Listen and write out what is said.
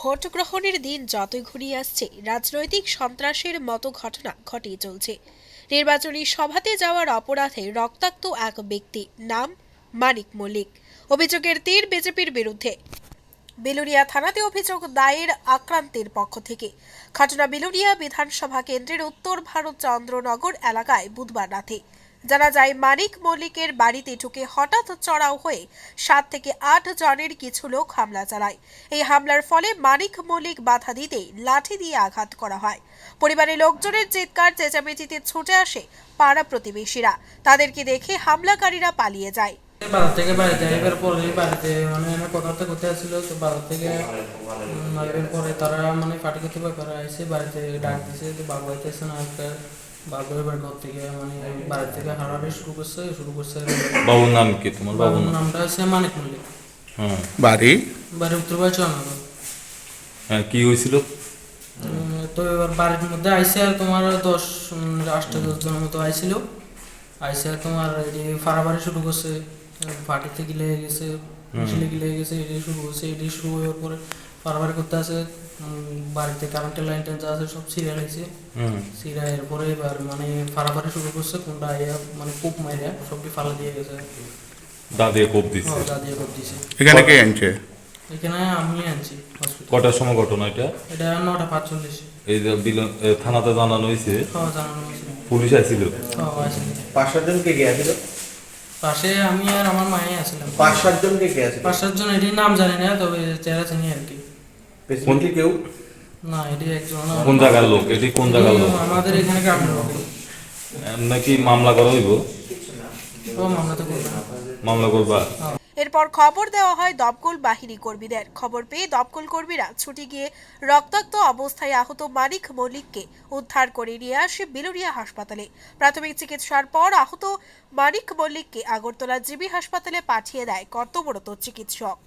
Vote গ্রহণের দিন যতই ঘনিয়ে আসছে, রাজনৈতিক সন্ত্রাসের মতো ঘটনা ঘটেই চলছে। নির্বাচনী সভাতে যাওয়ার অপরাধে রক্তাক্ত এক ব্যক্তি, নাম মানিক মল্লিক। অভিযোগের তীর বিজেপির বিরুদ্ধে। বিলুনিয়া থানাতে অভিযোগ দায়ের আক্রান্তের পক্ষ থেকে। ঘটনা বিলুনিয়া বিধানসভা কেন্দ্রের উত্তর ভারত চন্দ্রনগর এলাকায় বুধবার রাতে। জানা যায়, মানিক মল্লিকের বাড়িতে ঢুকে হঠাৎ চড়াও হয়ে 7 থেকে 8 জনের কিছু লোক হামলা চালায়। এই হামলার ফলে মানিক মল্লিক বাধা দিতে লাঠি দিয়ে আঘাত করা হয়। পরিবারের লোকজনের চিৎকার চেঁচামেচিতে ছুটে আসে পাড়া প্রতিবেশীরা। তাদেরকে দেখে হামলাকারীরা পালিয়ে যায়। বাজার থেকে বাড়িতে এবার পরে বাড়িতে মানে আমি কথাবার্তা করতে আসছিল, তো বাজার থেকে এবার পরে তারা মানে পার্টি করতে ব্যাপারে আসছে, বাড়িতে ডাক দিছে, তো বাবু হইতেছে না একটা বাবু এবার ঘর থেকে মানে বাড়ি থেকে হারাহারি শুরু করছে। বাবুর নাম কি? তোমার বাবুর নামটা হচ্ছে মানিক মল্লিক। হ্যাঁ, বাড়ি উত্তর ভারত চন্দ্রনগর। হ্যাঁ, কি হয়েছিল? তো এবার বাড়ির মধ্যে আইসে আর তোমার 10-8 জনের মতো আইছিল। আইসে আর তোমার ফাড়াফাড়ি শুরু করছে, পার্টিতে গিলে গেছে, মিছিলে গিলে গেছে, এটাই শুরু করছে। এটাই শুরু হওয়ার পরে ফাড়াফাড়ি করতে আছে, বাড়িতে কারেন্টের লাইন টাইন যা আছে সব ছিঁড়ে লাগছে। ছিঁড়া এরপরে এবার মানে ফাড়াফাড়ি শুরু করছে, কোনটা আইয়া মানে কূপ মাইরা সবটি ফালা দিয়ে গেছে। দাদিয়ে কোপ দিচ্ছে। দাদিয়ে কোপ দিছে। এখানে কে আনছে? এখানে আমি আনছি হসপিটাল। কটার সময় ঘটনা এটা? এটা 9:45। এই যে থানাতে জানানো হয়েছে, জানানো হয়েছিল। পুলিশ আসছিল। আসলে 5-7 জন কে গিয়েছিল? পাশে আমি আর আমার মায়ে আছিলাম। 5-7 জন কে গিয়েছিল? 5-7 জন, এটির নাম জানি না, তবে চেহারা চিনি আর কি। কোনটি কেউ? না, এটি একজন। কোন জায়গার লোক? এটি কোন জায়গার লোক? আমাদের এখানে গ্রামের লোক। নাকি মামলা করা হইব? মামলা তো করবে না। মামলা করবা? এরপর খবর দেওয়া হয় দমকল বাহিনী কর্মীদের। খবর পেয়ে দমকল কর্মীরা ছুটে গিয়ে রক্তাক্ত অবস্থায় আহত মানিক মল্লিককে উদ্ধার করে নিয়ে আসে বিলুনিয়া হাসপাতালে। প্রাথমিক চিকিৎসার পর আহত মানিক মল্লিককে আগরতলা জিবি হাসপাতালে পাঠিয়ে দেয় কর্তব্যরত চিকিৎসক।